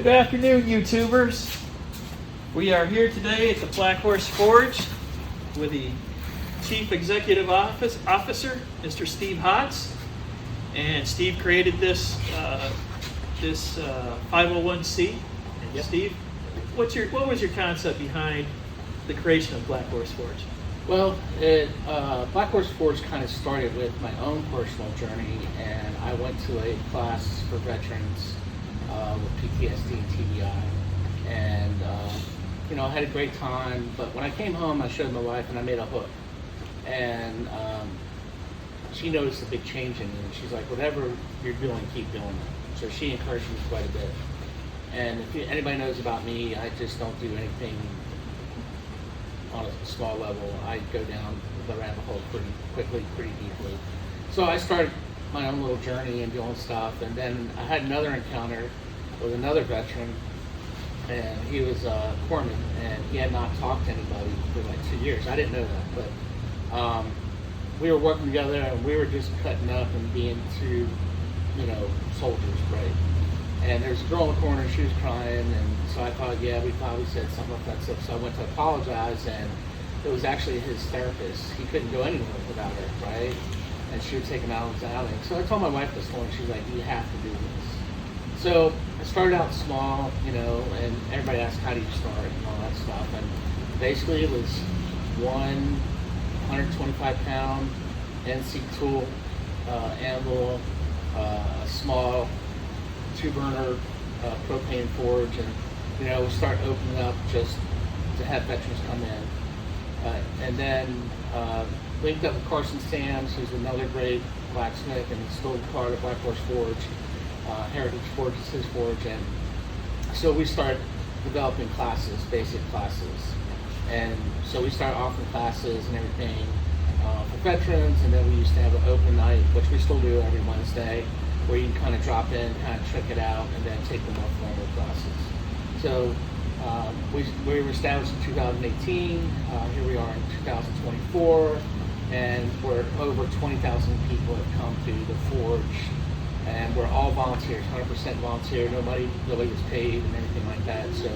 Good afternoon, YouTubers. We are here today at the Black Horse Forge with the Chief Executive Officer, Mr. Steve Hotz. And Steve created this 501c. Yep. Steve, what was your concept behind the creation of Black Horse Forge? Well, Black Horse Forge kind of started with my own personal journey, and I went to a class for veterans with PTSD and TBI, and I had a great time. But when I came home, I showed my wife, and I made a hook, and she noticed a big change in me. And she's like, "Whatever you're doing, keep doing it." So she encouraged me quite a bit. And if anybody knows about me, I just don't do anything on a small level. I go down the rabbit hole pretty quickly, pretty deeply. So I started my own little journey and doing stuff, and then I had another encounter with another veteran, and he was a corpsman, and he had not talked to anybody for like 2 years. I didn't know that, but we were working together, and we were just cutting up and being two, soldiers, right? And there's a girl in the corner, she was crying, and so I thought, yeah, we probably said something offensive. So I went to apologize, and it was actually his therapist. He couldn't go anywhere without her, right? And she would take him out on his outing. So I told my wife this morning, she's like, "You have to do this." So I started out small, and everybody asked, "How do you start?" and all that stuff. And basically it was one 125-pound NC tool, anvil, a small 2-burner propane forge, and we start opening up just to have veterans come in, and then linked up with Carson Sams, who's another great blacksmith, and he's still part of Black Horse Forge. Heritage Forge is his forge, and so we start developing classes, basic classes, and so we start offering classes and everything for veterans, and then we used to have an open night, which we still do every Wednesday, where you can kind of drop in, kind of trick it out, and then take the more formal classes. So we were established in 2018. Here we are in 2024, and we're over 20,000 people have come to the forge, and we're all volunteers, 100% volunteer. Nobody really gets paid and anything like that. So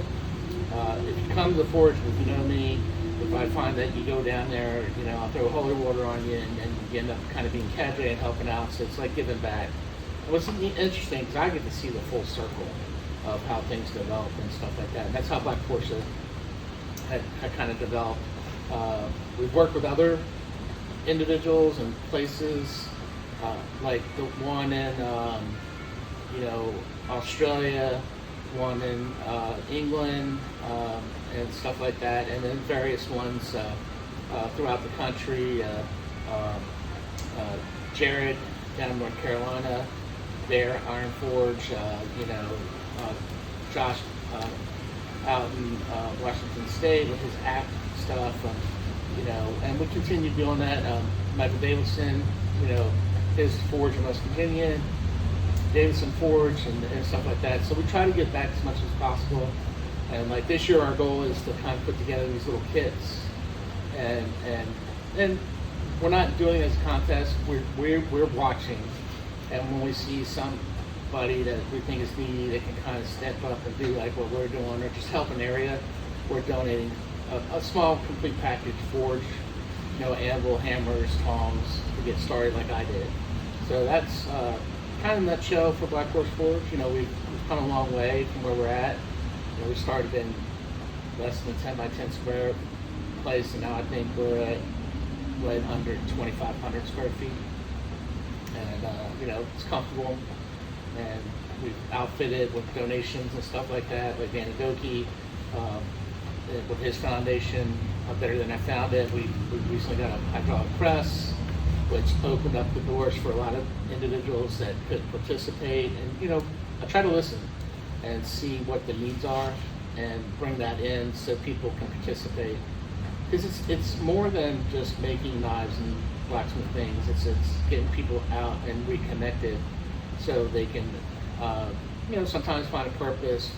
if you come to the forge, if you know me, if I find that you go down there, I'll throw holy water on you, and you end up kind of being cadre and helping out. So it's like giving back. What's interesting, because I get to see the full circle of how things develop and stuff like that. And that's how Black Horse had kind of developed. We've worked with other individuals and places, like the one in Australia, one in England, and stuff like that, and then various ones throughout the country. Jared down in North Carolina, there, Iron Forge, Josh out in Washington State with his act stuff, and we continue doing that. Michael Davidson, his forge in West Virginia, Davidson Forge, and stuff like that. So we try to give back as much as possible. And like this year, our goal is to kind of put together these little kits, and we're not doing it as a contest. We're watching. And when we see somebody that we think is needy, they can kind of step up and do like what we're doing, or just help an area, we're donating a small complete package forge, anvil, hammers, tongs to get started like I did. So that's kind of a nutshell for Black Horse Forge. We've come a long way from where we're at. We started in less than 10 by 10 square place, and now I think we're at right under 2,500 square feet. And it's comfortable, and we've outfitted with donations and stuff like that, like Danny Doki, with his foundation, Better Than I Found It. We recently got a hydraulic press, which opened up the doors for a lot of individuals that could participate. And I try to listen and see what the needs are and bring that in so people can participate. Because it's more than just making knives and blacksmith things. It's getting people out and reconnected so they can, sometimes find a purpose,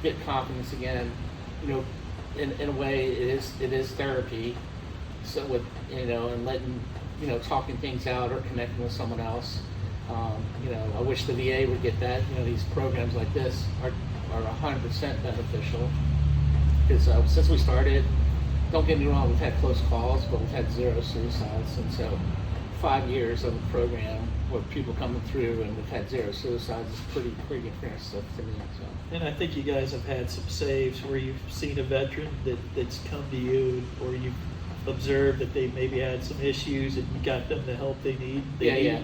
get confidence again. In a way, it is therapy. So with and letting talking things out or connecting with someone else. I wish the VA would get that. These programs like this are 100% beneficial. Because since we started, don't get me wrong, we've had close calls, but we've had 0 suicides. And so 5 years of a program where people coming through and we've had 0 suicides is pretty impressive to me. So. And I think you guys have had some saves where you've seen a veteran that's come to you, or you've observed that they maybe had some issues and you got them the help they need. Yeah.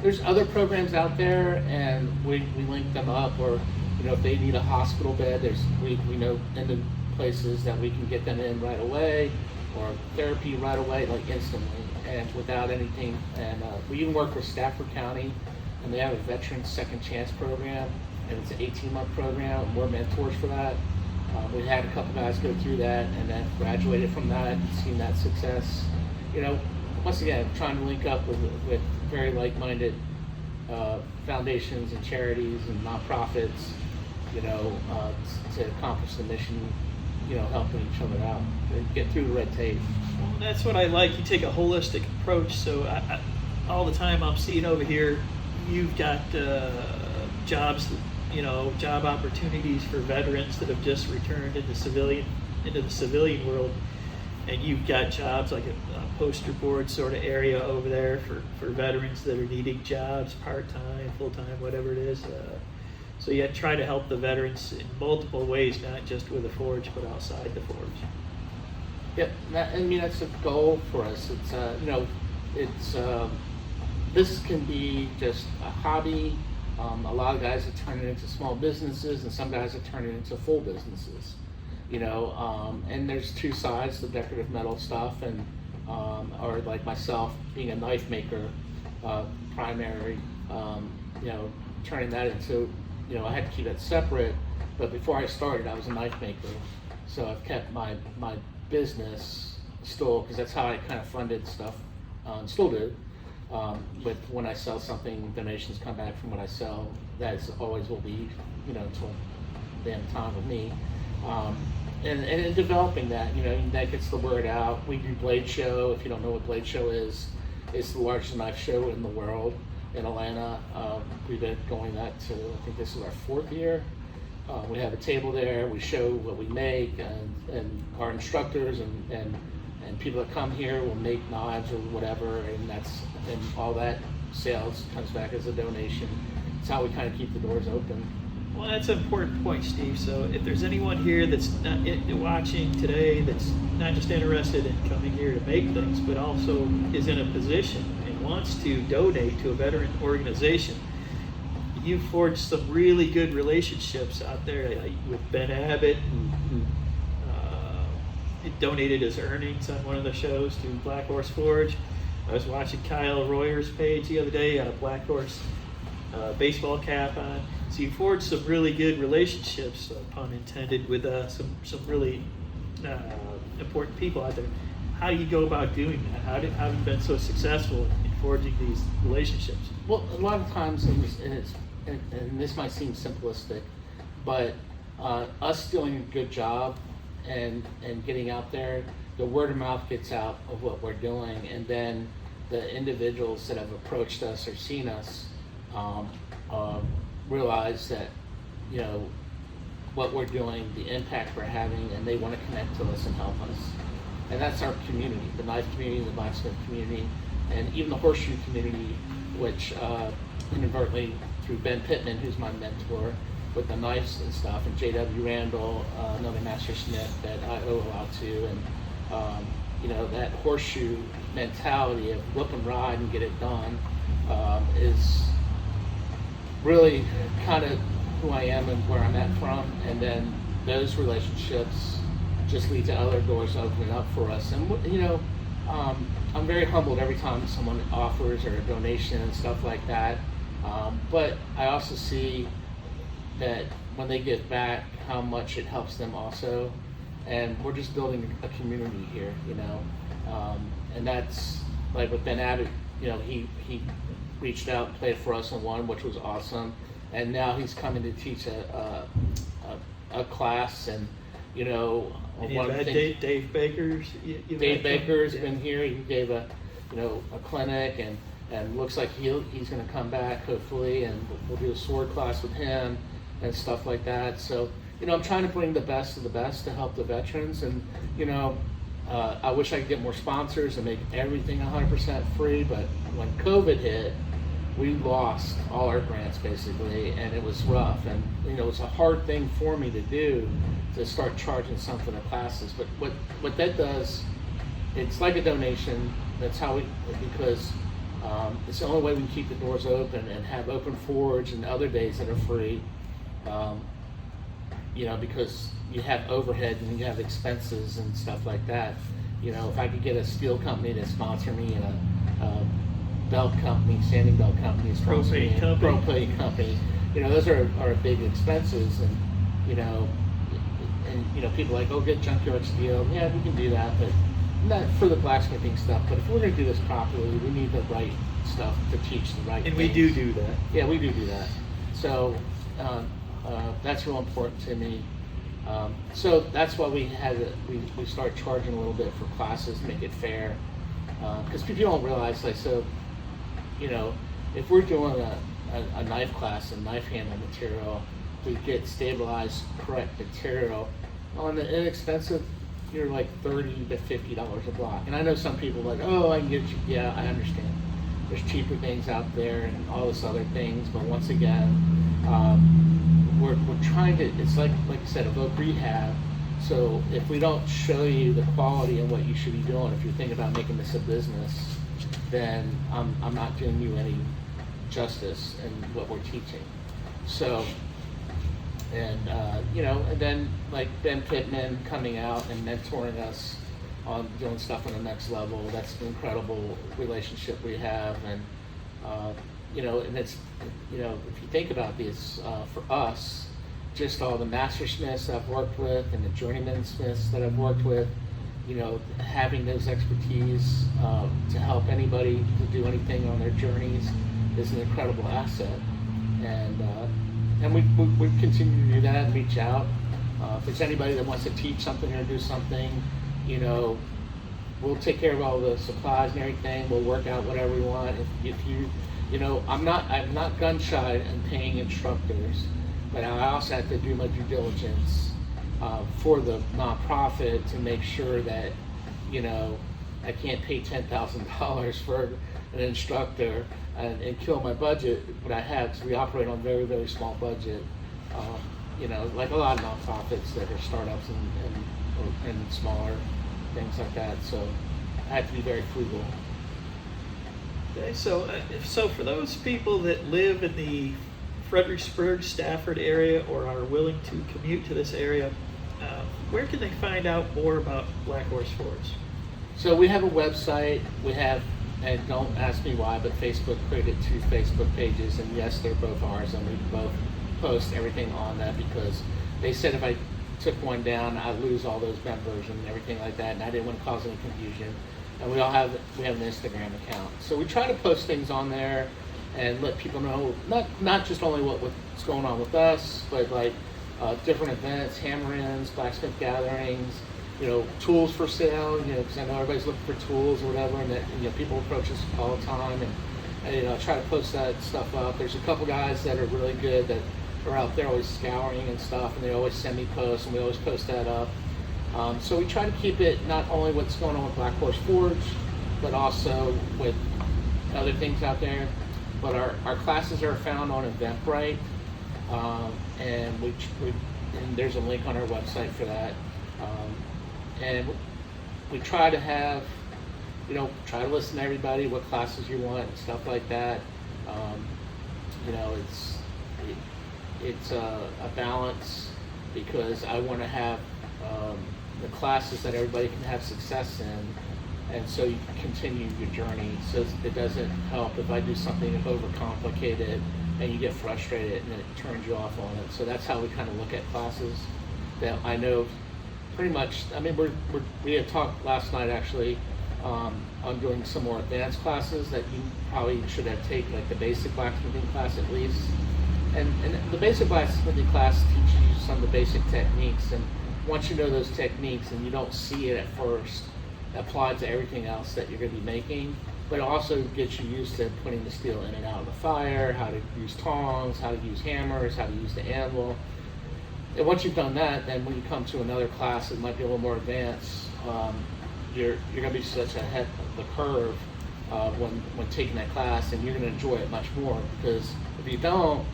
There's other programs out there, and we link them up, or if they need a hospital bed, we know in the places that we can get them in right away, or therapy right away, like instantly, and without anything. And we even work with Stafford County, and they have a Veterans Second Chance program, and it's an 18-month program, and we're mentors for that. We had a couple guys go through that and then graduated from that and seen that success. Once again, trying to link up with very like-minded foundations and charities and nonprofits, to accomplish the mission, helping each other out and get through the red tape. Well, that's what I like. You take a holistic approach. So I all the time I'm seeing over here, you've got jobs, job opportunities for veterans that have just returned into the civilian world, and you've got jobs like a poster board sort of area over there for veterans that are needing jobs, part-time, full-time, whatever it is. So you try to help the veterans in multiple ways, not just with the forge, but outside the forge. Yep, that's a goal for us. It's this can be just a hobby. A lot of guys have turned it into small businesses, and some guys have turned it into full businesses. And there's two sides: the decorative metal stuff, and or like myself being a knife maker, primary. Turning that into, I had to keep it separate. But before I started, I was a knife maker, so I've kept my business still, because that's how I kind of funded stuff, and still do. But when I sell something, donations come back from what I sell. That's always will be, until the end of time with me. And in developing that, that gets the word out. We do Blade Show. If you don't know what Blade Show is, it's the largest knife show in the world in Atlanta. We've been going that to, I think this is our 4th year. We have a table there. We show what we make, and our instructors and people that come here will make knives or whatever, and all that sales comes back as a donation. It's how we kind of keep the doors open. Well, that's an important point, Steve. So if there's anyone here that's not watching today that's not just interested in coming here to make things, but also is in a position and wants to donate to a veteran organization, you've forged some really good relationships out there, like with Ben Abbott, who donated his earnings on one of the shows to Black Horse Forge. I was watching Kyle Royer's page the other day, had a Black Horse baseball cap on. So you forged some really good relationships, pun intended, with some really important people out there. How do you go about doing that? How have you been so successful in forging these relationships? Well, a lot of times, and this might seem simplistic, but us doing a good job and getting out there, the word of mouth gets out of what we're doing, and then the individuals that have approached us or seen us realize that what we're doing, the impact we're having, and they want to connect to us and help us. And that's our community, the knife community, the blacksmith community, and even the horseshoe community, which inadvertently through Ben Pittman, who's my mentor with the knives and stuff, and J.W. Randall, another master smith that I owe a lot to, and that horseshoe mentality of whip and ride and get it done is really kind of who I am and where I'm at from. And then those relationships just lead to other doors opening up for us. And I'm very humbled every time someone offers or a donation and stuff like that. But I also see that when they give back, how much it helps them also. And we're just building a community here, and that's like with Ben Abbott, he reached out and played for us and won, which was awesome. And now he's coming to teach a class, and one of the things, Dave Baker's. Dave Baker's been here. He gave a clinic, and looks like he's going to come back hopefully, and we'll do a sword class with him. and stuff like that. So, I'm trying to bring the best of the best to help the veterans. And, I wish I could get more sponsors and make everything 100% free, but when COVID hit, we lost all our grants basically, and it was rough. And, it was a hard thing for me to do, to start charging some for the classes. But what that does, it's like a donation. That's how because it's the only way we can keep the doors open and have open forge and other days that are free. Because you have overhead and you have expenses and stuff like that. If I could get a steel company to sponsor me and a belt company, sanding belt company, propane company, those are big expenses. And people are like, oh, get junkyard steel. Yeah, we can do that, but not for the blacksmithing stuff. But if we're going to do this properly, we need the right stuff to teach the right and things. We do that. Yeah, we do that. So that's real important to me. So that's why we start charging a little bit for classes, make it fair. Because people don't realize, if we're doing a knife class and knife handling material, we get stabilized, correct material. On the inexpensive, you're like $30 to $50 a block. And I know some people are like, oh, I can get you. Yeah, I understand. There's cheaper things out there and all this other things. But once again, we're trying to, it's like you said, about rehab. So if we don't show you the quality and what you should be doing, if you're thinking about making this a business, then I'm not doing you any justice in what we're teaching. So, and then like Ben Pittman coming out and mentoring us on doing stuff on the next level. That's an incredible relationship we have. And, and it's, if you think about this, for us, just all the master smiths I've worked with and the journeyman smiths that I've worked with, having those expertise to help anybody to do anything on their journeys is an incredible asset. And we continue to do that and reach out. If there's anybody that wants to teach something or do something, we'll take care of all the supplies and everything. We'll work out whatever we want. If you, I'm not gun shy in paying instructors, but I also have to do my due diligence for the nonprofit to make sure that, I can't pay $10,000 for an instructor and kill my budget, but I have, because we operate on very, very small budget. Like a lot of nonprofits that are startups and smaller things like that. So I have to be very frugal. Okay, so for those people that live in the Fredericksburg, Stafford area or are willing to commute to this area, where can they find out more about Black Horse Forge? So we have a website. We have, and don't ask me why, but Facebook created 2 Facebook pages, and yes, they're both ours, and we both post everything on that because they said if I took one down, I'd lose all those members and everything like that, and I didn't want to cause any confusion. And we have an Instagram account, so we try to post things on there and let people know not just only what's going on with us, but like different events, hammer-ins, blacksmith gatherings, tools for sale, because I know everybody's looking for tools or whatever, and that, people approach us all the time, and I try to post that stuff up. There's a couple guys that are really good that are out there always scouring and stuff, and they always send me posts, and we always post that up. So we try to keep it not only what's going on with Black Horse Forge, but also with other things out there. But our classes are found on Eventbrite, and and there's a link on our website for that. And we try to have, try to listen to everybody, what classes you want, and stuff like that. It's a balance because I want to have the classes that everybody can have success in, and so you can continue your journey. So it doesn't help if I do something overcomplicated and you get frustrated and it turns you off on it. So that's how we kind of look at classes. That I know pretty much. I mean, we had talked last night actually on doing some more advanced classes that you probably should have taken, like the basic blacksmithing class at least. And the basic blacksmithing class teaches you some of the basic techniques, and once you know those techniques and you don't see it at first applied to everything else that you're going to be making, but it also gets you used to putting the steel in and out of the fire, how to use tongs, how to use hammers, how to use the anvil. And once you've done that, then when you come to another class that might be a little more advanced, you're going to be such ahead of the curve when taking that class, and you're going to enjoy it much more, because if you don't,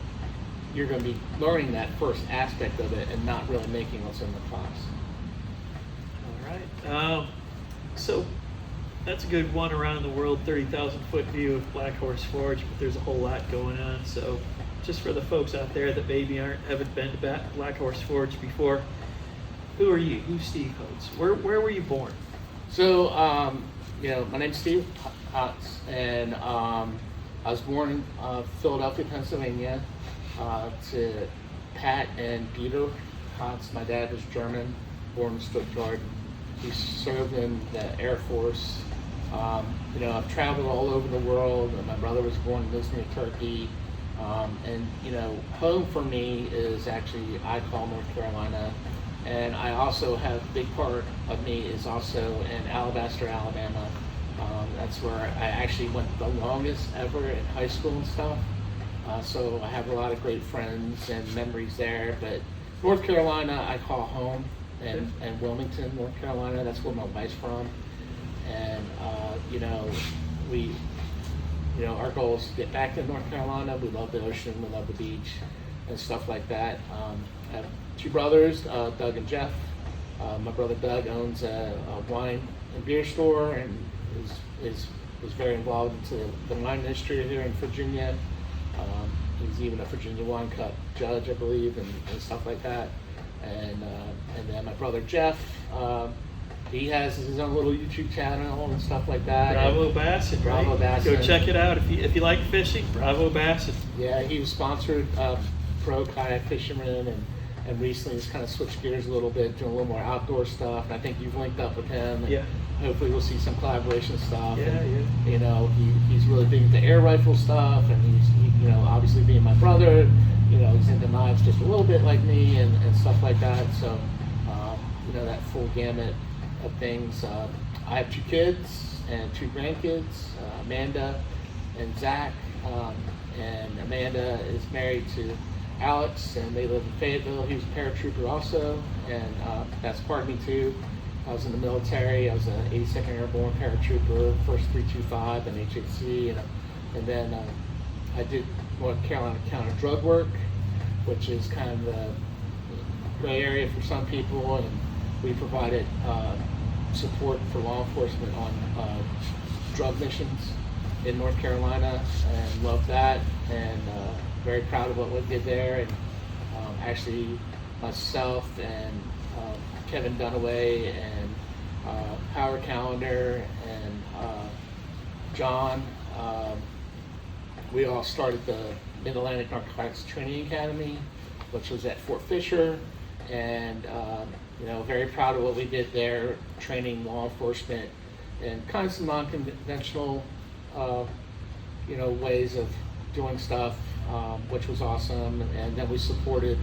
you're going to be learning that first aspect of it and not really making what's in the class. All right. So that's a good one around the world 30,000 foot view of Black Horse Forge, but there's a whole lot going on. So just for the folks out there that maybe haven't been to Black Horse Forge before, who are you? Who's Steve Hotz? Where were you born? So, my name's Steve Hotz, and I was born in Philadelphia, Pennsylvania, to Pat and Peter Hotz. My dad was German, born in Stuttgart. He served in the Air Force. I've traveled all over the world. My brother was born in Izmir, Turkey. Home for me is actually, I call North Carolina. And I also have a big part of me is also in Alabaster, Alabama. That's where I actually went the longest ever in high school and stuff. So I have a lot of great friends and memories there. But North Carolina, I call home, and Wilmington, North Carolina, that's where my wife's from. And, our goal is to get back to North Carolina. We love the ocean, we love the beach and stuff like that. I have two brothers, Doug and Jeff. My brother Doug owns a wine and beer store and was very involved into the wine industry here in Virginia. He's even a Virginia Wine Cup judge, I believe, and stuff like that. And then my brother Jeff, he has his own little YouTube channel and stuff like that. Bravo Basset, right? Bravo Basset. Go check it out if you like fishing. Bravo Basset. Yeah, he was sponsored pro kayak fisherman, and recently he's kind of switched gears a little bit, doing a little more outdoor stuff. And I think you've linked up with him. Yeah. Hopefully we'll see some collaboration stuff. Yeah, and, yeah. He's really big into air rifle stuff, and he's obviously being my brother, he's into knives just a little bit like me and stuff like that. So, that full gamut of things. I have two kids and two grandkids, Amanda and Zach. And Amanda is married to Alex, and they live in Fayetteville. He was a paratrooper also, and that's part of me too. I was in the military. I was an 82nd Airborne paratrooper, first 325 and HHC, and then I did North Carolina counter drug work, which is kind of the gray area for some people, and we provided support for law enforcement on drug missions in North Carolina, and loved that, and very proud of what we did there. And actually myself and Kevin Dunaway and Howard Callender and John, we all started the Mid-Atlantic Narcotics Training Academy, which was at Fort Fisher, and very proud of what we did there, training law enforcement and kind of some non-conventional ways of doing stuff, which was awesome. And then we supported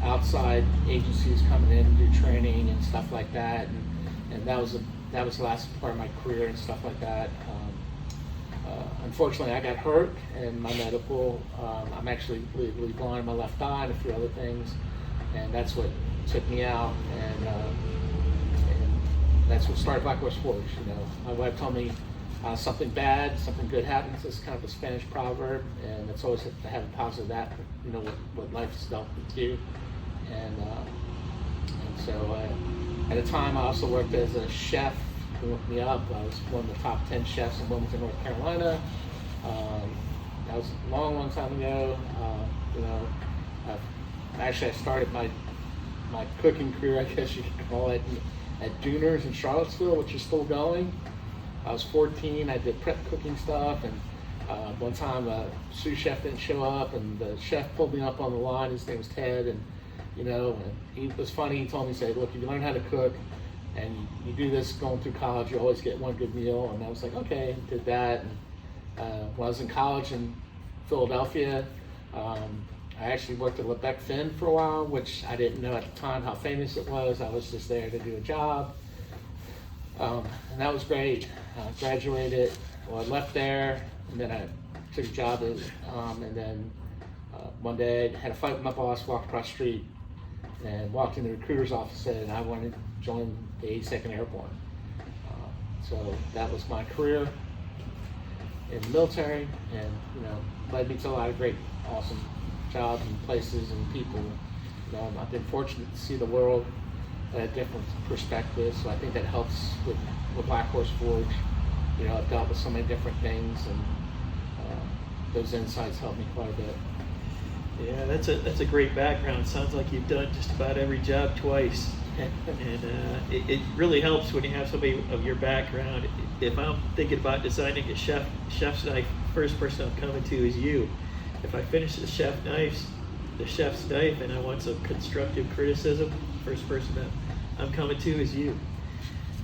outside agencies coming in to do training and stuff like that, and that was the last part of my career and stuff like that. Unfortunately, I got hurt in my medical. I'm actually legally blind in my left eye and a few other things, and that's what took me out, and that's what started Black Horse Forge. My wife told me something bad, something good happens. It's kind of a Spanish proverb, and it's always to have a positive that, what life has dealt with you. And so at a time I also worked as a chef. Who looked me up. I was one of the top 10 chefs in Wilmington, North Carolina. That was a long time ago. I started my cooking career, I guess you could call it, at Dooner's in Charlottesville, which is still going. I was 14. I did prep cooking stuff, and one time a sous chef didn't show up, and the chef pulled me up on the line. His name was Ted, and and he was funny. He told me, he said, "Look, if you learn how to cook, and you do this going through college, you always get one good meal." And I was like, okay, did that. And when I was in college in Philadelphia, I actually worked at Lebec Finn for a while, which I didn't know at the time how famous it was. I was just there to do a job. And that was great. Graduated, well, I left there, and then I took a job at, and then one day I had a fight with my boss, walked across the street, and walked in the recruiter's office, and I wanted to join the 82nd Airborne. So that was my career in the military, and led me to a lot of great, awesome jobs and places and people. I've been fortunate to see the world at a different perspective, so I think that helps with Black Horse Forge. I've dealt with so many different things, and those insights helped me quite a bit. Yeah, that's a great background. Sounds like you've done just about every job twice, and it really helps when you have somebody of your background. If I'm thinking about designing a chef's knife, first person I'm coming to is you. If I finish the chef's knife, and I want some constructive criticism, first person that I'm coming to is you.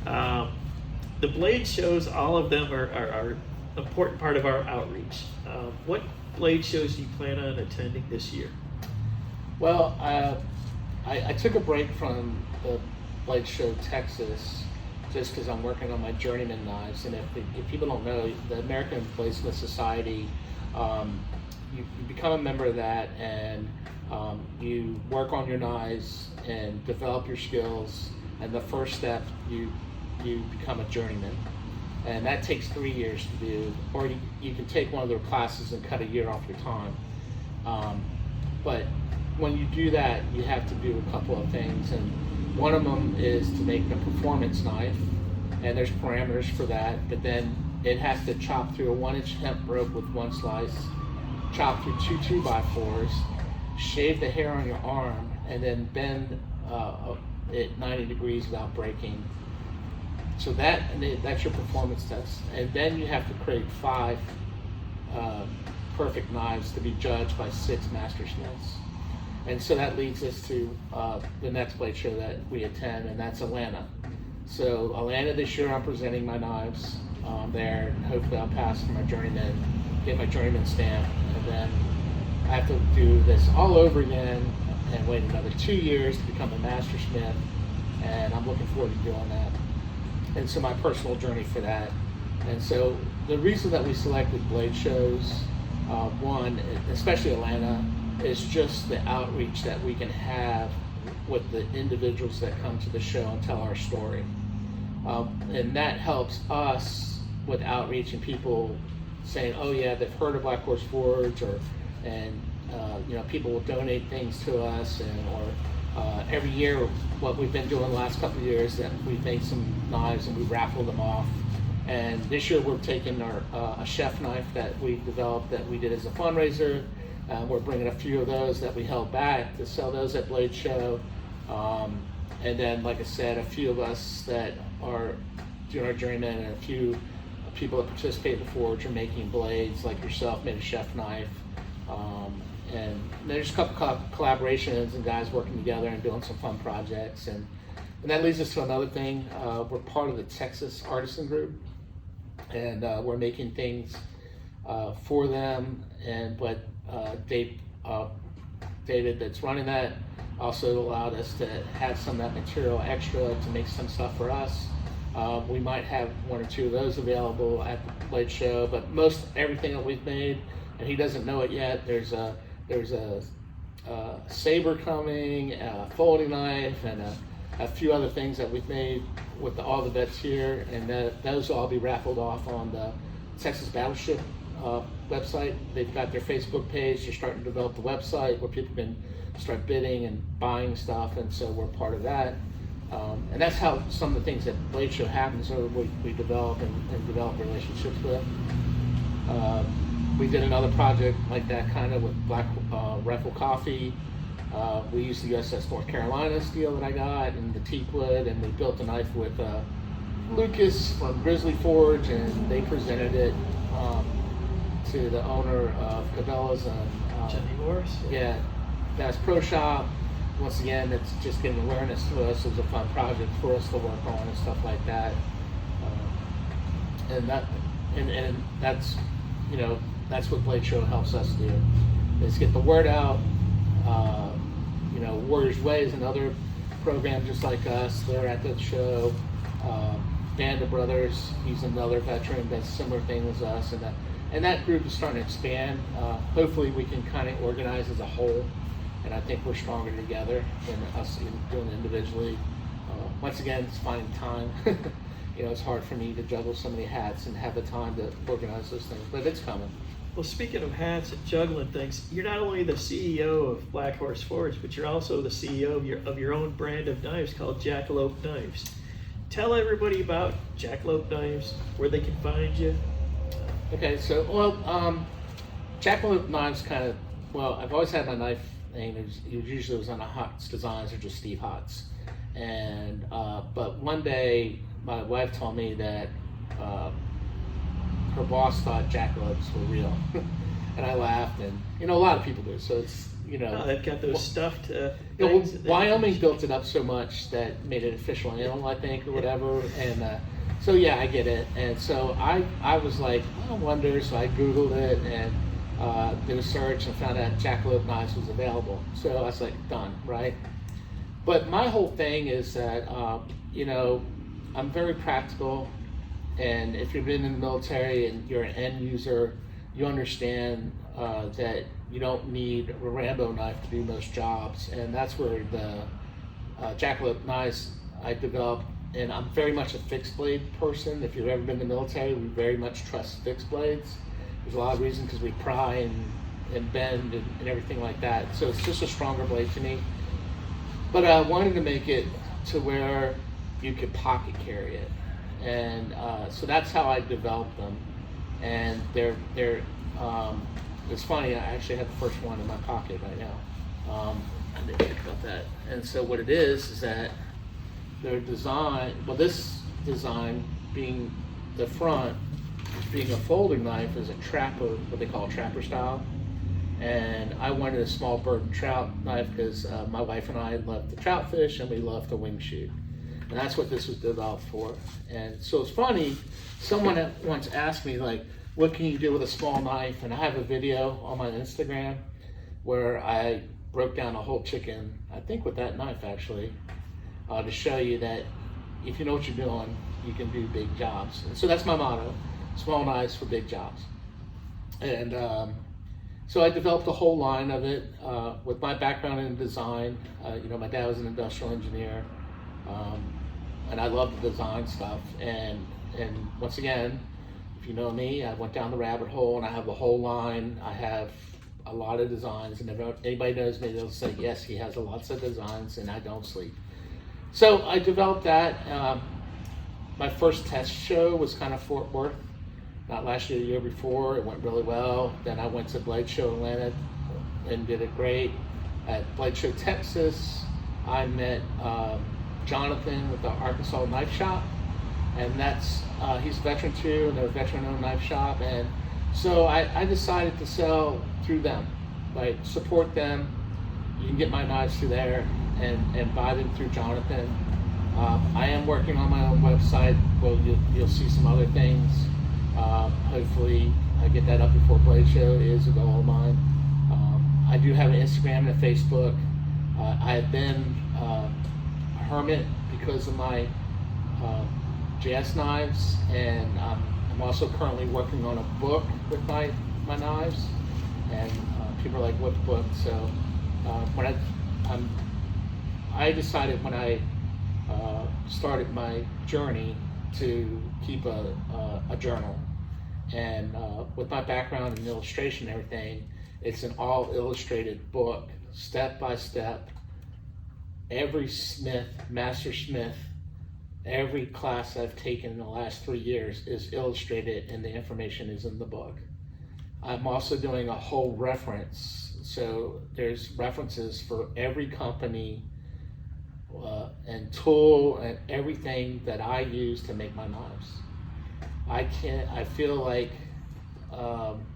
The blade shows, all of them are an important part of our outreach. What blade shows do you plan on attending this year? Well, I took a break from the Blade Show Texas just because I'm working on my journeyman knives. And if people don't know, the American Bladesmith Society, you become a member of that, and you work on your knives and develop your skills. And the first step, you become a journeyman. And that takes 3 years to do, or you can take one of their classes and cut a year off your time. But when you do that, you have to do a couple of things, and one of them is to make a performance knife, and there's parameters for that, but then it has to chop through a 1-inch hemp rope with one slice, chop through 2 2x4s, shave the hair on your arm, and then bend it 90 degrees without breaking. So that's your performance test. And then you have to create 5 perfect knives to be judged by 6 mastersmiths. And so that leads us to the next blade show that we attend, and that's Atlanta. So Atlanta this year, I'm presenting my knives there, and hopefully I'll pass for my journeyman, get my journeyman stamp, and then I have to do this all over again and wait another 2 years to become a mastersmith, and I'm looking forward to doing that. And so my personal journey for that. And so the reason that we selected blade shows, one, especially Atlanta, is just the outreach that we can have with the individuals that come to the show and tell our story. And that helps us with outreach and people saying, oh yeah, they've heard of Black Horse Forge, and people will donate things to us, or every year, what we've been doing the last couple of years, that we've made some knives and we raffle them off. And this year we're taking a chef knife that we developed that we did as a fundraiser. We're bringing a few of those that we held back to sell those at Blade Show. And then, like I said, a few of us that are doing our journeyman, and a few people that participate in the Forge are making blades, like yourself, made a chef knife. And there's a couple collaborations and guys working together and doing some fun projects. And that leads us to another thing. We're part of the Texas Artisan Group, and we're making things for them. But David that's running that also allowed us to have some of that material extra to make some stuff for us. We might have 1 or 2 of those available at the Blade Show, but most everything that we've made, and he doesn't know it yet, there's a saber coming, a folding knife, and a few other things that we've made with all the vets here, and those will all be raffled off on the Texas Battleship website. They've got their Facebook page. They're starting to develop the website where people can start bidding and buying stuff, and so we're part of that. And that's how some of the things that Blade Show happens, or we develop and develop relationships with. We did another project like that kind of with Black Rifle Coffee. We used the USS North Carolina steel that I got and the teak wood, and we built a knife with Lucas from Grizzly Forge, and they presented it to the owner of Cabela's and Johnny Morris? Yeah, Bass Pro Shop. Once again, it's just getting awareness to us. It was a fun project for us to work on and stuff like that. And that's, that's what Blade Show helps us do, is get the word out. Warriors Way is another program just like us. They're at the show. band of brothers. He's another veteran that's similar thing as us, and that group is starting to expand. Hopefully we can kind of organize as a whole, and I think we're stronger together than us doing it individually. Once again, it's finding time. It's hard for me to juggle so many hats and have the time to organize those things, but it's coming. Well, speaking of hats and juggling things, you're not only the CEO of Black Horse Forge, but you're also the CEO of your own brand of knives called Jackalope Knives. Tell everybody about Jackalope Knives, where they can find you. Okay, so Jackalope Knives I've always had my knife name. It usually was on a Hotz Designs or just Steve Hotz, and but one day my wife told me that her boss thought jackalopes were real, and I laughed, and a lot of people do. So it's they've got those stuffed things. Wyoming built it up so much that made it official animal, I think, or whatever, and so yeah, I get it. And so I was like, I wonder, so I Googled it and did a search and found out Jackalope Knives was available. So I was like, done, right? But my whole thing is that I'm very practical. And if you've been in the military and you're an end user, you understand that you don't need a Rambo knife to do most jobs. And that's where the Jackalope knives I developed. And I'm very much a fixed blade person. If you've ever been in the military, we very much trust fixed blades. There's a lot of reasons, because we pry and bend and everything like that. So it's just a stronger blade to me. But I wanted to make it to where you could pocket carry it. And so that's how I developed them. And they're it's funny, I actually have the first one in my pocket right now. I didn't think about that. And so what it is that their design, this design being the front, being a folding knife, is a trapper, what they call trapper style. And I wanted a small bird and trout knife because my wife and I love to trout fish and we love to wing shoot. And that's what this was developed for. And so it's funny, someone once asked me, like, what can you do with a small knife? And I have a video on my Instagram where I broke down a whole chicken, I think with that knife actually, to show you that if you know what you're doing, you can do big jobs. And so that's my motto, small knives for big jobs. And so I developed a whole line of it with my background in design. My dad was an industrial engineer. And I love the design stuff, and once again, if you know me, I went down the rabbit hole, and I have a whole line. I have a lot of designs, and if anybody knows me, they'll say yes, he has lots of designs, and I don't sleep. So I developed that. My first test show was kind of Fort Worth, not last year, the year before. It went really well. Then I went to Blade Show Atlanta and did it great. At Blade Show Texas, I met Jonathan with the Arkansas Knife Shop, and he's a veteran too, and they're a veteran-owned knife shop, and so I decided to sell through them, like support them. You can get my knives through there and buy them through Jonathan. I am working on my own website. Well, you'll see some other things. Hopefully I get that up before Blade Show is a goal of mine. I do have an Instagram and a Facebook. I have been hermit because of my JS knives, and I'm also currently working on a book with my knives, and people are like, what book? So when I decided when I started my journey to keep a journal, and with my background in illustration and everything, it's an all illustrated book, step by step. Every smith, master smith, every class I've taken in the last 3 years is illustrated, and the information is in the book. I'm also doing a whole reference, so there's references for every company and tool and everything that I use to make my knives. I feel like, and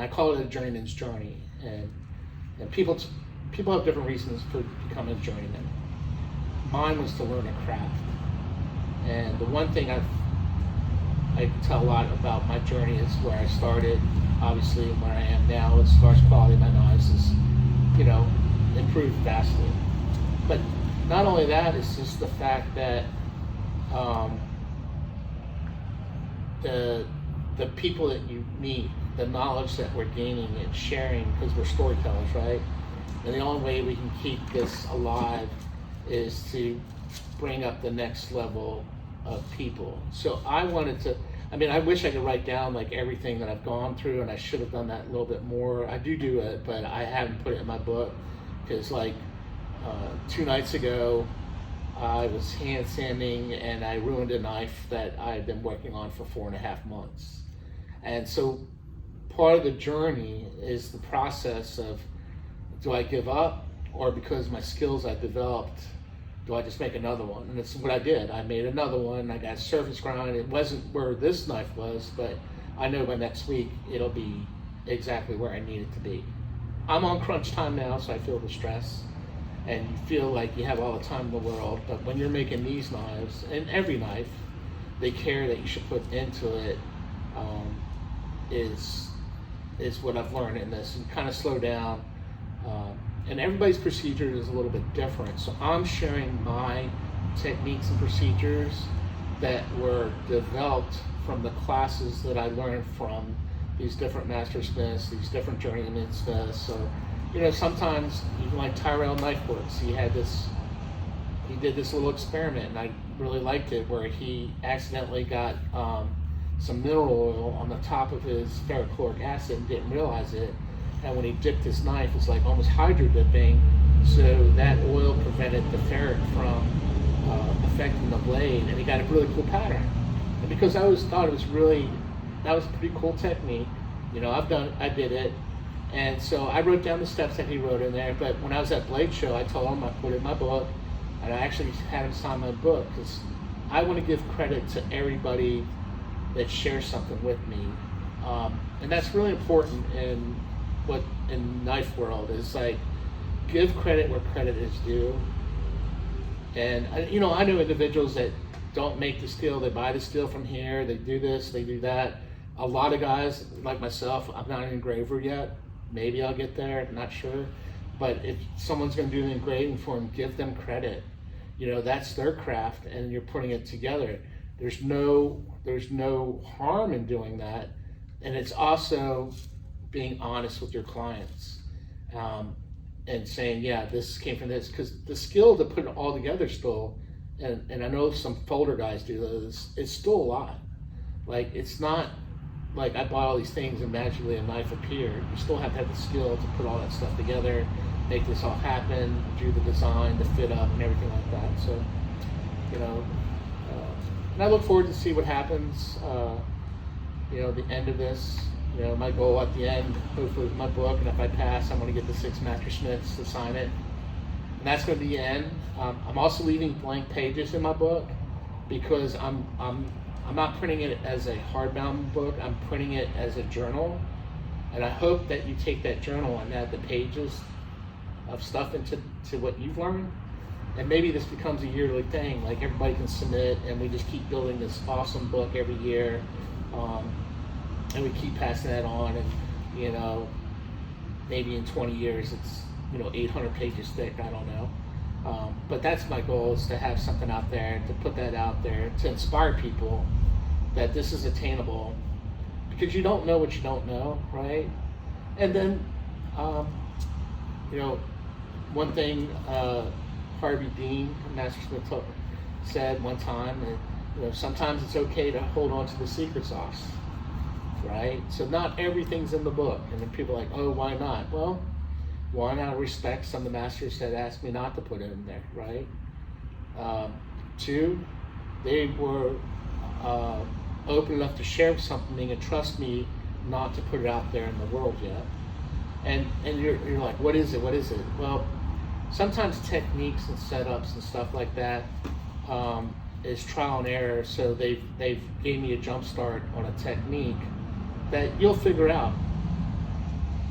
I call it a journeyman's journey, and people have different reasons for becoming a journeyman. Mine was to learn a craft. And the one thing I tell a lot about my journey is where I started, obviously, and where I am now as far as quality of my knives is, improved vastly. But not only that, it's just the fact that the people that you meet, the knowledge that we're gaining and sharing, because we're storytellers, right? And the only way we can keep this alive is to bring up the next level of people. So I wanted to, I wish I could write down like everything that I've gone through, and I should have done that a little bit more. I do it, but I haven't put it in my book, because like 2 nights ago, I was hand sanding and I ruined a knife that I had been working on for 4.5 months. And so part of the journey is the process of, do I give up, or because my skills I developed, do I just make another one? And it's what I did. I made another one. I got surface grind. It wasn't where this knife was, but I know by next week it'll be exactly where I need it to be. I'm on crunch time now, so I feel the stress, and you feel like you have all the time in the world. But when you're making these knives, and every knife, the care that you should put into it is what I've learned in this, and kind of slow down. And everybody's procedure is a little bit different. So I'm sharing my techniques and procedures that were developed from the classes that I learned from these different master smiths, these different journeyman smiths. So, sometimes even like Tyrell Knife Works, he did this little experiment, and I really liked it, where he accidentally got some mineral oil on the top of his ferrochloric acid and didn't realize it. And when he dipped his knife, it's like almost hydro dipping, so that oil prevented the ferric from affecting the blade, and he got a really cool pattern. And because I always thought that was a pretty cool technique, I did it. And so I wrote down the steps that he wrote in there, but when I was at Blade Show, I told him I put it in my book, and I actually had him sign my book, because I want to give credit to everybody that shares something with me. And that's really important in knife world, is like, give credit where credit is due. And I know individuals that don't make the steel, they buy the steel from here, they do this, they do that. A lot of guys like myself, I'm not an engraver yet. Maybe I'll get there, not sure. But if someone's going to do the engraving for them, give them credit. That's their craft, and you're putting it together. There's no harm in doing that, and it's also being honest with your clients, and saying, yeah, this came from this, because the skill to put it all together still, and I know some folder guys do this, it's still a lot. Like, it's not like I bought all these things and magically a knife appeared. You still have to have the skill to put all that stuff together, make this all happen, do the design, the fit up, and everything like that. So, and I look forward to see what happens, the end of this. My goal at the end, hopefully with my book, and if I pass, I'm going to get the 6 master smiths to sign it. And that's going to be the end. I'm also leaving blank pages in my book, because I'm not printing it as a hardbound book. I'm printing it as a journal. And I hope that you take that journal and add the pages of stuff into what you've learned. And maybe this becomes a yearly thing, like everybody can submit, and we just keep building this awesome book every year. And we keep passing that on, and maybe in 20 years it's 800 pages thick. I don't know, but that's my goal, is to have something out there, to put that out there, to inspire people that this is attainable, because you don't know what you don't know, right? And then one thing Harvey Dean, Master Smith, said one time, that sometimes it's okay to hold on to the secret sauce. Right? So not everything's in the book. And then people are like, oh, why not? Well, one, out of respect, some of the masters had asked me not to put it in there, right? 2, they were open enough to share something and trust me not to put it out there in the world yet. And you're like, what is it? Well, sometimes techniques and setups and stuff like that is trial and error. So they've gave me a jump start on a technique that you'll figure out,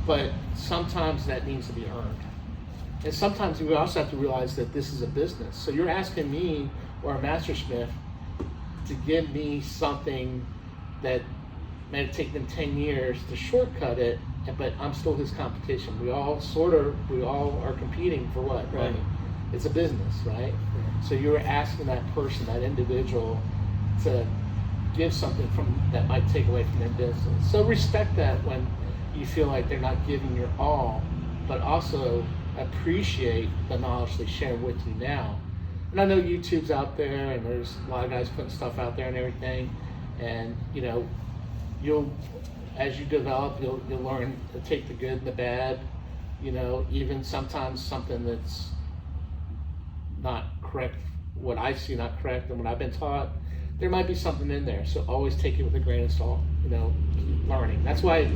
but sometimes that needs to be earned. And sometimes we also have to realize that this is a business. So you're asking me, or a mastersmith, to give me something that may take them 10 years to shortcut it, but I'm still his competition. We all are competing for what, right? It's a business, right? So you're asking that person, that individual, to give something from that might take away from their business. So respect that when you feel like they're not giving your all, but also appreciate the knowledge they share with you now. And I know YouTube's out there, and there's a lot of guys putting stuff out there and everything. And you know, as you develop, you'll learn to take the good and the bad. You know, even sometimes something that's not correct, what I see not correct, and what I've been taught, there might be something in there. So always take it with a grain of salt. You know, keep learning. That's why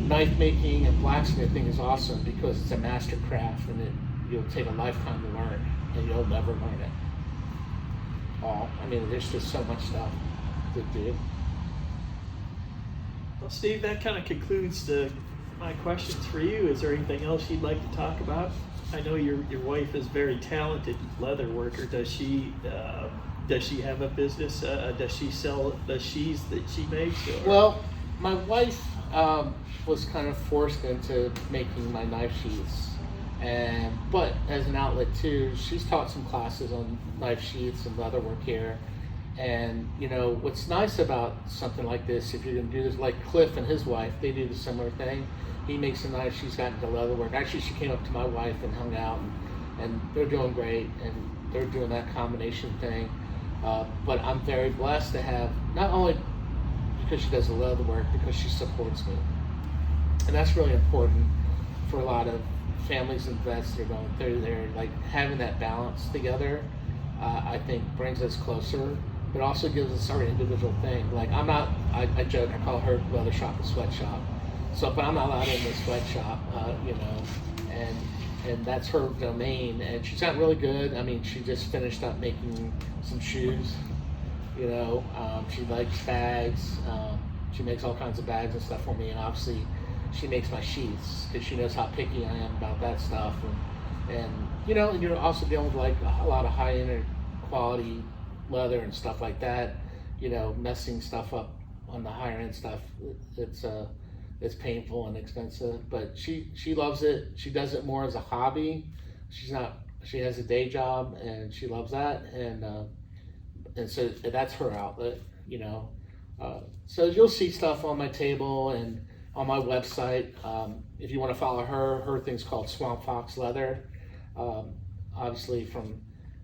knife making and blacksmithing is awesome, because it's a master craft, and you'll take a lifetime to learn, and you'll never learn it all. I mean, there's just so much stuff to do. Well, Steve, that kind of concludes my questions for you. Is there anything else you'd like to talk about? I know your wife is very talented leather worker. Does she have a business? Does she sell the sheaths that she makes? Or? Well, my wife was kind of forced into making my knife sheaths, but as an outlet too, she's taught some classes on knife sheaths and leather work here. And you know what's nice about something like this, if you're gonna do this, like Cliff and his wife, they do the similar thing. He makes a knife, she's got into leather work. Actually, she came up to my wife and hung out, and they're doing great, and they're doing that combination thing. But I'm very blessed to have, not only because she does the leather work, because she supports me. And that's really important for a lot of families and vets that are going through there. Like having that balance together, I think brings us closer, but also gives us our individual thing. Like I joke, I call her leather shop a sweatshop. So, but I'm not allowed in the sweatshop, you know, and that's her domain. And she's not really good. I mean, she just finished up making some shoes, you know. She likes bags. She makes all kinds of bags and stuff for me, and obviously she makes my sheaths because she knows how picky I am about that stuff. And you know, and you're also dealing with like a lot of high-end quality leather and stuff like that. You know, messing stuff up on the higher end stuff, it's painful and expensive. But she loves it. She does it more as a hobby. She has a day job and she loves that. And so that's her outlet. You know. So you'll see stuff on my table and on my website. If you want to follow her thing's called Swamp Fox Leather. Obviously from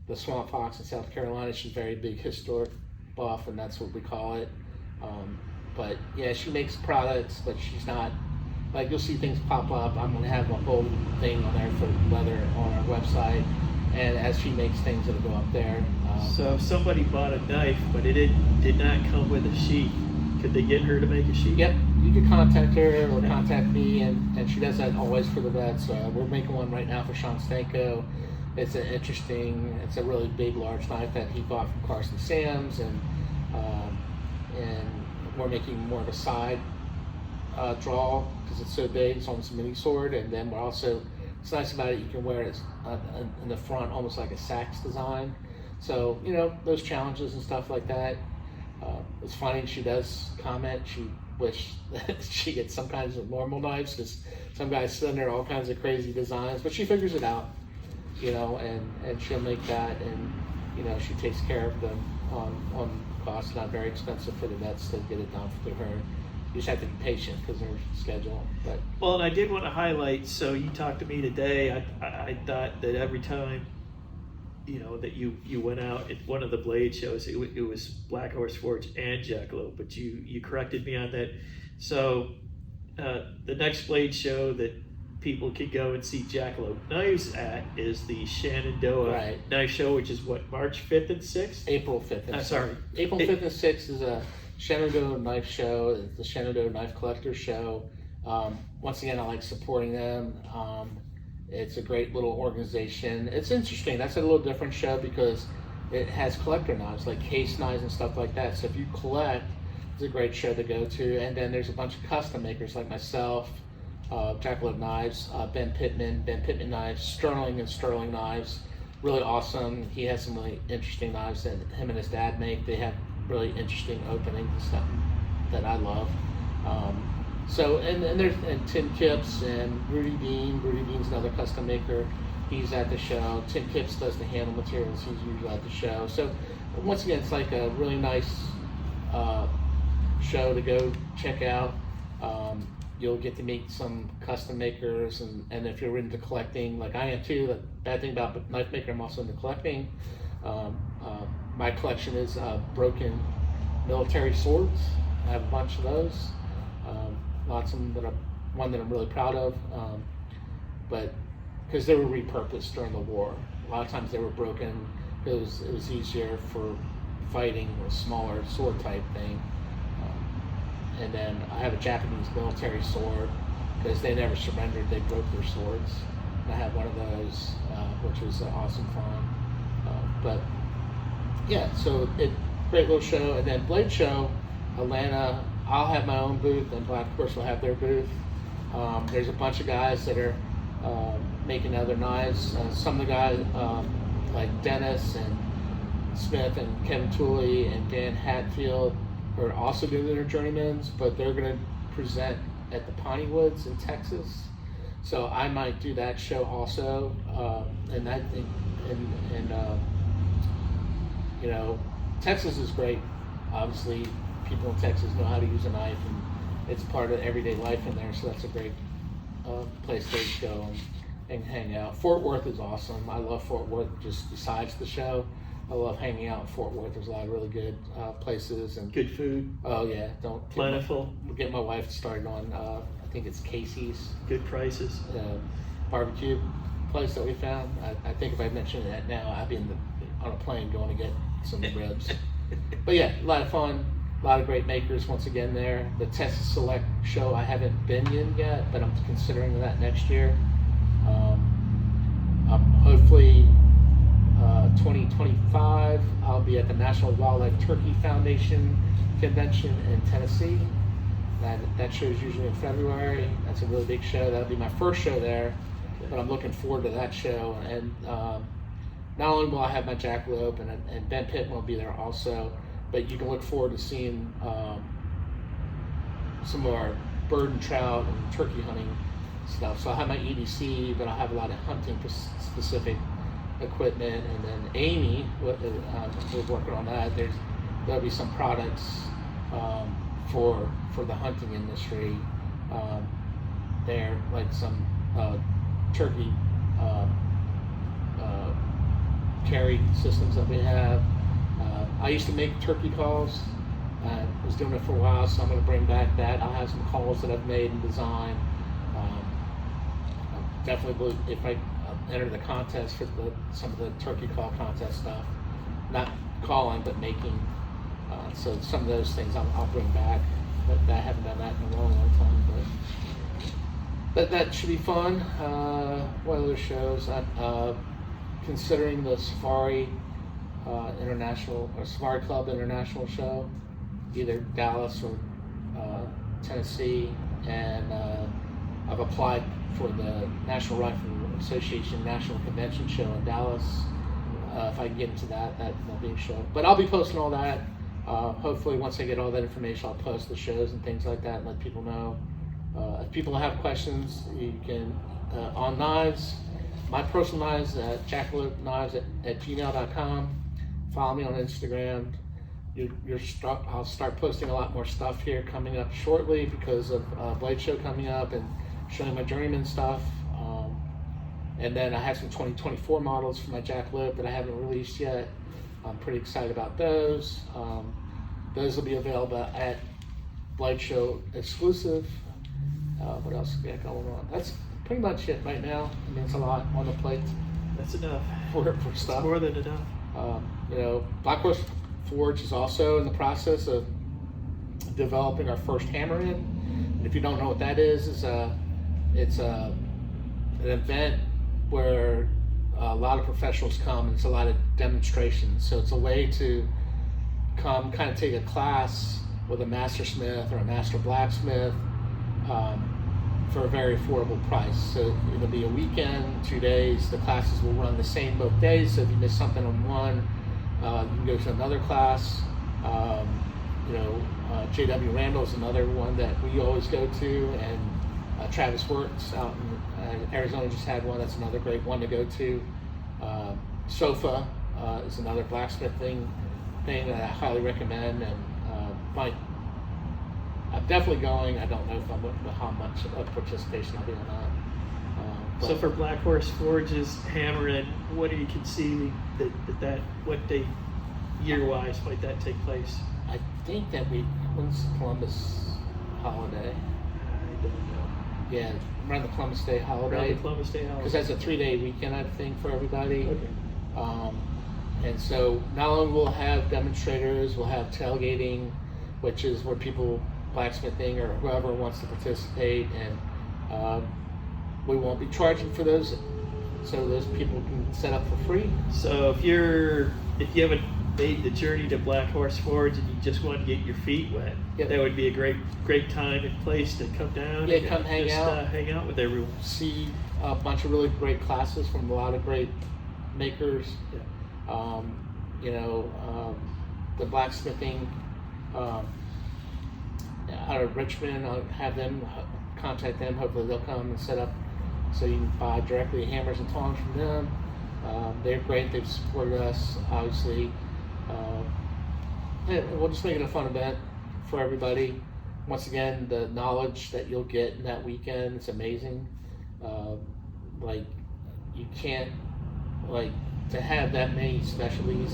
the Swamp Fox in South Carolina, she's a very big historic buff, and that's what we call it. But yeah, she makes products, but she's not, like you'll see things pop up. I'm gonna have a whole thing on there for leather on our website, and as she makes things, it'll go up there. So if somebody bought a knife, but it did not come with a sheath, could they get her to make a sheath? Yep, you can contact her or contact me, and she does that always for the vets. We're making one right now for Sean Stanko. It's it's a really big, large knife that he bought from Carson Sam's, and we're making more of a side draw because it's so big. It's almost a mini sword, and then we're also, it's nice about it, you can wear it in the front, almost like a sax design. So you know, those challenges and stuff like that. It's funny, she does comment she wish that she gets some kinds of normal knives, because some guys send her all kinds of crazy designs, but she figures it out, you know, and she'll make that, and you know, she takes care of them on cost. Not very expensive for the vets to get it done through her. You just have to be patient because of her schedule. But well, and I did want to highlight, so you talked to me today, I thought that every time, you know, that you went out at one of the blade shows, it was Black Horse Forge and Jackalope, but you corrected me on that. So the next blade show that people can go and see Jackalope knives at is the Shenandoah Knife Show, which is what, March 5th and 6th? April 5th and 6th. April 5th and 6th is a Shenandoah Knife Show. It's the Shenandoah Knife Collector Show. Once again, I like supporting them. It's a great little organization. It's interesting. That's a little different show because it has collector knives, like case knives and stuff like that. So if you collect, it's a great show to go to. And then there's a bunch of custom makers like myself, Jackalope Knives, Ben Pittman Knives, Sterling and Sterling Knives. Really awesome. He has some really interesting knives that him and his dad make. They have really interesting openings and stuff that I love. So, and there's Tim Kipps and Rudy Dean. Rudy Dean's another custom maker. He's at the show. Tim Kipps does the handle materials. He's usually at the show. So once again, it's like a really nice show to go check out. You'll get to meet some custom makers, and if you're into collecting, like I am too, the bad thing about knife maker, I'm also into collecting. My collection is broken military swords. I have a bunch of those. Lots of them that one that I'm really proud of, but because they were repurposed during the war. A lot of times they were broken because it was easier for fighting, a smaller sword type thing. And then I have a Japanese military sword because they never surrendered, they broke their swords. And I have one of those, which was awesome fun. But yeah, so great little show. And then Blade Show, Atlanta, I'll have my own booth, and Black Horse will have their booth. There's a bunch of guys that are making other knives. Some of the guys, like Dennis and Smith and Kevin Tooley and Dan Hatfield, are also doing their journeymans, but they're going to present at the Piney Woods in Texas. So I might do that show also. And I think, you know, Texas is great. Obviously, people in Texas know how to use a knife, and it's part of everyday life in there. So that's a great place to go and hang out. Fort Worth is awesome. I love Fort Worth. Just besides the show, I love hanging out in Fort Worth. There's a lot of really good places and Good food. Oh yeah, Plentiful. Get my wife started on. I think it's Casey's. Good prices. Barbecue place that we found. I think if I mention that now, I'd be on a plane going to get some ribs. But yeah, a lot of fun. A lot of great makers once again there. The Texas Select show, I haven't been in yet, but I'm considering that next year. Hopefully 2025, I'll be at the National Wildlife Turkey Foundation Convention in Tennessee. That show is usually in February. That's a really big show. That'll be my first show there, but I'm looking forward to that show. And not only will I have my jackalope, and Ben Pittman will be there also, but you can look forward to seeing some of our bird and trout and turkey hunting stuff. So I'll have my EDC, but I'll have a lot of hunting specific equipment. And then Amy, we're working on that. There'll be some products for the hunting industry there, like some turkey carry systems that we have. I used to make turkey calls. I was doing it for a while, so I'm going to bring back that. I'll have some calls that I've made and designed. Definitely, if I enter the contest for some of the turkey call contest stuff, not calling but making. So some of those things I'll bring back. But I haven't done that in a long time. But that should be fun. What other shows? I'm considering the Safari International or Safari Club International show, either Dallas or Tennessee, and I've applied for the National Rifle Association National Convention show in Dallas. If I can get into that'll be a show. But I'll be posting all that. Hopefully, once I get all that information, I'll post the shows and things like that and let people know. If people have questions, you can on knives. My personal knives, jackalopeknives at gmail.com. Follow me on Instagram. I'll start posting a lot more stuff here coming up shortly because of Blade Show coming up and showing my journeyman stuff. And then I have some 2024 models for my jackalope that I haven't released yet. I'm pretty excited about those. Those will be available at Blade Show exclusive. What else we got going on? That's pretty much it right now. I mean, it's a lot on the plate. That's enough. For stuff. It's more than enough. Black Horse Forge is also in the process of developing our first hammer in. And if you don't know what that is, it's an event where a lot of professionals come, and it's a lot of demonstrations. So it's a way to come kind of take a class with a master smith or a master blacksmith for a very affordable price. So it'll be a weekend, 2 days. The classes will run the same both days. So if you miss something on one, you can go to another class. J.W. Randall is another one that we always go to, and Travis Works out in Arizona just had one. That's another great one to go to. SOFA is another blacksmithing thing that I highly recommend, and I'm definitely going. I don't know if how much of participation I'll be or not. So for Black Horse Forge's hammering, what are you conceiving that what day, year-wise, might that take place? I think that when's Columbus holiday? I don't know. Yeah, around the Columbus Day holiday. Around the Columbus Day holiday. Because that's a 3-day weekend, I think, for everybody. Okay. And so not only we'll have demonstrators, we'll have tailgating, which is where people, blacksmithing or whoever wants to participate, and we won't be charging for those, so those people can set up for free. So if you haven't made the journey to Black Horse Forge and you just want to get your feet wet, Yep. that would be a great time and place to come down. Yeah, and come hang out. Hang out with everyone. See a bunch of really great classes from a lot of great makers. Yeah. The blacksmithing out of Richmond, I'll have them contact them. Hopefully they'll come and set up so you can buy directly hammers and tongs from them. They're great. They've supported us, obviously. And we'll just make it a fun event for everybody. Once again, the knowledge that you'll get in that weekend, it's amazing. You can't, to have that many specialties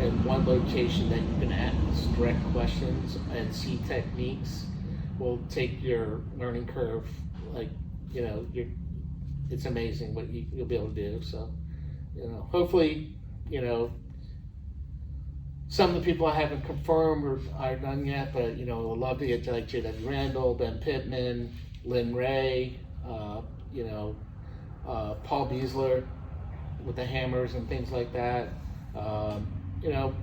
in one location that you can ask direct questions and see techniques will take your learning curve, it's amazing what you'll be able to do. So, hopefully, some of the people I haven't confirmed or are done yet, but I'd love to get like J.W. Randall, Ben Pittman, Lynn Ray, Paul Beasler with the hammers and things like that.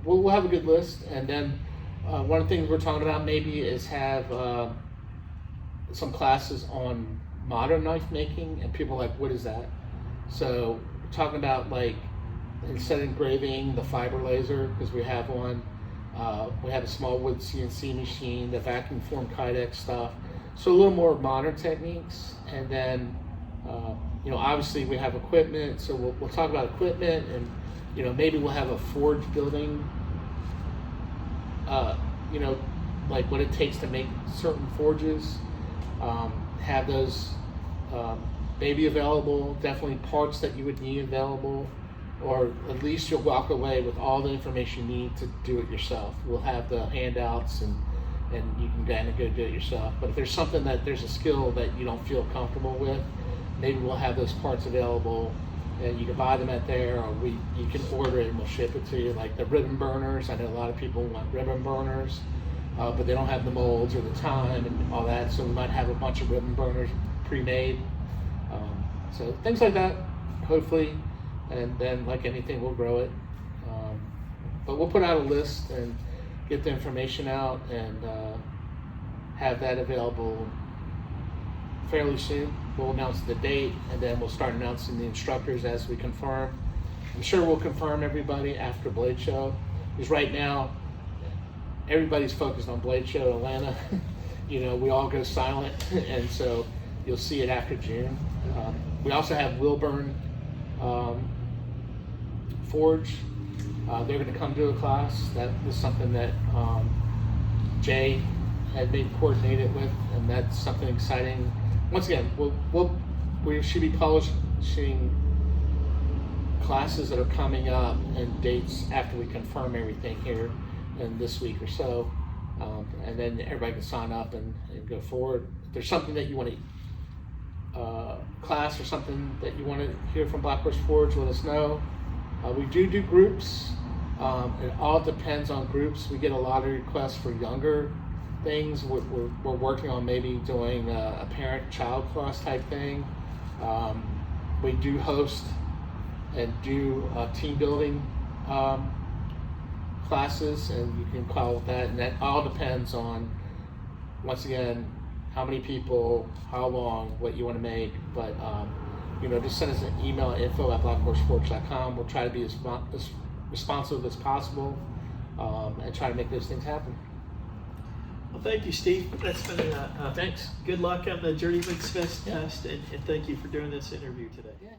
We'll have a good list, and then one of the things we're talking about maybe is have some classes on modern knife making, and people are like, what is that? So we're talking about instead of engraving the fiber laser, because we have one, we have a small wood CNC machine, the vacuum form Kydex stuff, so a little more modern techniques. And then obviously we have equipment, so we'll talk about equipment, and maybe we'll have a forge building, what it takes to make certain forges, have those maybe available, definitely parts that you would need available, or at least you'll walk away with all the information you need to do it yourself. We'll have the handouts, and you can kind of go do it yourself. But if there's something there's a skill that you don't feel comfortable with, maybe we'll have those parts available, and you can buy them at there, or you can order it and we'll ship it to you. Like the ribbon burners, I know a lot of people want ribbon burners, but they don't have the molds or the time and all that, so we might have a bunch of ribbon burners pre-made. So things like that, hopefully, and then like anything, we'll grow it. But we'll put out a list and get the information out, and have that available fairly soon. We'll announce the date, and then we'll start announcing the instructors as we confirm. I'm sure we'll confirm everybody after Blade Show, because right now everybody's focused on Blade Show Atlanta. We all go silent, and so you'll see it after June. We also have Wilburn Forge. They're going to come to a class. That was something that Jay had been coordinated with, and that's something exciting. Once again, we should be publishing classes that are coming up and dates after we confirm everything here in this week or so, and then everybody can sign up and go forward. If there's something that you want to class or something that you want to hear from Black Horse Forge, let us know. We do groups. It all depends on groups. We get a lot of requests for younger things. We're working on maybe doing a parent-child class type thing. We do host and do team building classes, and you can call it that. And that all depends on, once again, how many people, how long, what you want to make. But just send us an email at info@blackhorseforge.com. We'll try to be as responsive as possible, and try to make those things happen. Well, thank you, Steve. That's been Thanks. Good luck on the Journeyman Smith test, and thank you for doing this interview today. Yeah.